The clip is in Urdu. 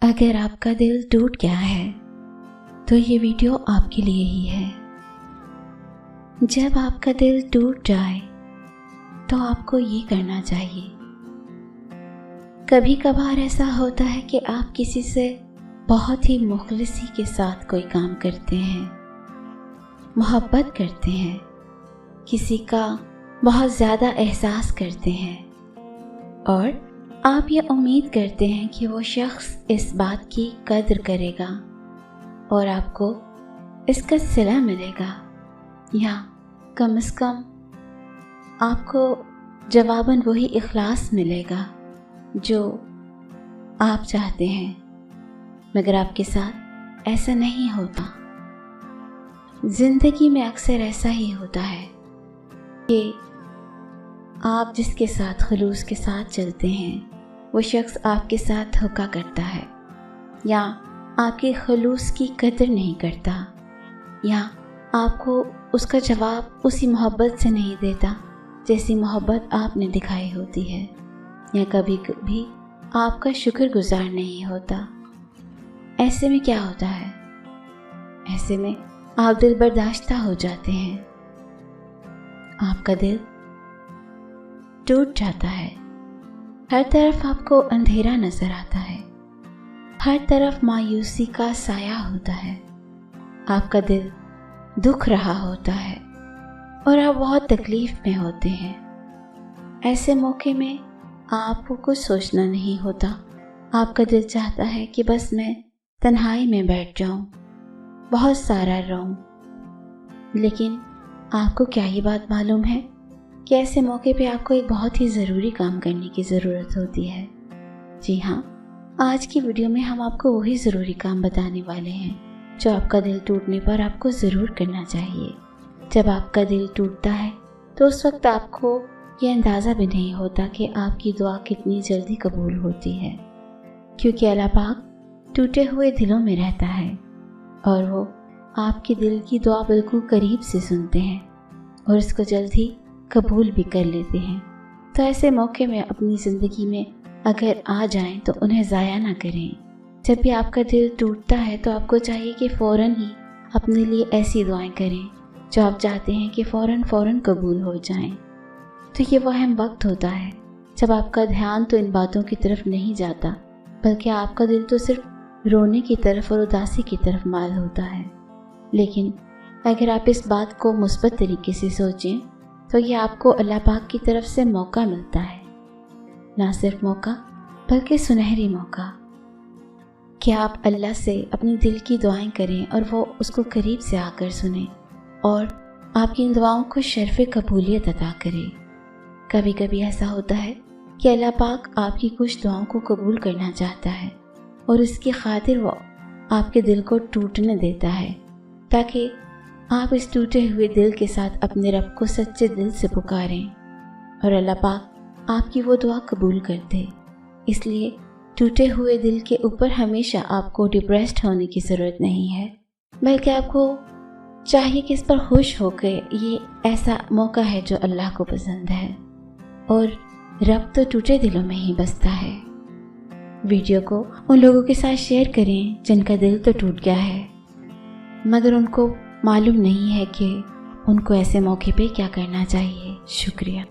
اگر آپ کا دل ٹوٹ گیا ہے تو یہ ویڈیو آپ کے لیے ہی ہے۔ جب آپ کا دل ٹوٹ جائے تو آپ کو یہ کرنا چاہیے۔ کبھی کبھار ایسا ہوتا ہے کہ آپ کسی سے بہت ہی مخلصی کے ساتھ کوئی کام کرتے ہیں، محبت کرتے ہیں، کسی کا بہت زیادہ احساس کرتے ہیں، اور آپ یہ امید کرتے ہیں کہ وہ شخص اس بات کی قدر کرے گا اور آپ کو اس کا صلہ ملے گا، یا کم از کم آپ کو جواباً وہی اخلاص ملے گا جو آپ چاہتے ہیں، مگر آپ کے ساتھ ایسا نہیں ہوتا۔ زندگی میں اکثر ایسا ہی ہوتا ہے کہ آپ جس کے ساتھ خلوص کے ساتھ چلتے ہیں وہ شخص آپ کے ساتھ دھوکا کرتا ہے، یا آپ کے خلوص کی قدر نہیں کرتا، یا آپ کو اس کا جواب اسی محبت سے نہیں دیتا جیسی محبت آپ نے دکھائی ہوتی ہے، یا کبھی کبھی آپ کا شکر گزار نہیں ہوتا۔ ایسے میں کیا ہوتا ہے؟ ایسے میں آپ دل برداشتہ ہو جاتے ہیں، آپ کا دل ٹوٹ جاتا ہے، ہر طرف آپ کو اندھیرا نظر آتا ہے، ہر طرف مایوسی کا سایہ ہوتا ہے، آپ کا دل دکھ رہا ہوتا ہے اور آپ بہت تکلیف میں ہوتے ہیں۔ ایسے موقع میں آپ کو کچھ سوچنا نہیں ہوتا، آپ کا دل چاہتا ہے کہ بس میں تنہائی میں بیٹھ جاؤں، بہت سارا رہوں۔ لیکن آپ کو کیا یہ بات معلوم ہے کہ ایسے موقع پہ آپ کو ایک بہت ہی ضروری کام کرنے کی ضرورت ہوتی ہے؟ جی ہاں، آج کی ویڈیو میں ہم آپ کو وہی ضروری کام بتانے والے ہیں جو آپ کا دل ٹوٹنے پر آپ کو ضرور کرنا چاہیے۔ جب آپ کا دل ٹوٹتا ہے تو اس وقت آپ کو یہ اندازہ بھی نہیں ہوتا کہ آپ کی دعا کتنی جلدی قبول ہوتی ہے، کیونکہ اللہ پاک ٹوٹے ہوئے دلوں میں رہتا ہے اور وہ آپ کے دل کی دعا بالکل قریب سے سنتے ہیں اور اس کو جلد ہی قبول بھی کر لیتے ہیں۔ تو ایسے موقع میں اپنی زندگی میں اگر آ جائیں تو انہیں ضائع نہ کریں۔ جب بھی آپ کا دل ٹوٹتا ہے تو آپ کو چاہیے کہ فوراً ہی اپنے لیے ایسی دعائیں کریں جو آپ چاہتے ہیں کہ فوراً قبول ہو جائیں۔ تو یہ وہ اہم وقت ہوتا ہے جب آپ کا دھیان تو ان باتوں کی طرف نہیں جاتا، بلکہ آپ کا دل تو صرف رونے کی طرف اور اداسی کی طرف مائل ہوتا ہے۔ لیکن اگر آپ اس بات کو مثبت طریقے سے سوچیں تو یہ آپ کو اللہ پاک کی طرف سے موقع ملتا ہے، نہ صرف موقع بلکہ سنہری موقع، کہ آپ اللہ سے اپنی دل کی دعائیں کریں اور وہ اس کو قریب سے آ کر سنیں اور آپ کی ان دعاؤں کو شرف قبولیت عطا کرے۔ کبھی کبھی ایسا ہوتا ہے کہ اللہ پاک آپ کی کچھ دعاؤں کو قبول کرنا چاہتا ہے اور اس کی خاطر وہ آپ کے دل کو ٹوٹنے دیتا ہے، تاکہ آپ اس ٹوٹے ہوئے دل کے ساتھ اپنے رب کو سچے دل سے پکاریں اور اللہ پاک آپ کی وہ دعا قبول کر دے۔ اس لیے ٹوٹے ہوئے دل کے اوپر ہمیشہ آپ کو ڈپریسڈ ہونے کی ضرورت نہیں ہے، بلکہ آپ کو چاہیے کہ اس پر خوش ہو کے یہ ایسا موقع ہے جو اللہ کو پسند ہے، اور رب تو ٹوٹے دلوں میں ہی بستا ہے۔ ویڈیو کو ان لوگوں کے ساتھ شیئر کریں جن کا دل تو ٹوٹ گیا ہے مگر ان کو معلوم نہیں ہے کہ ان کو ایسے موقع پہ کیا کرنا چاہیے۔ شکریہ۔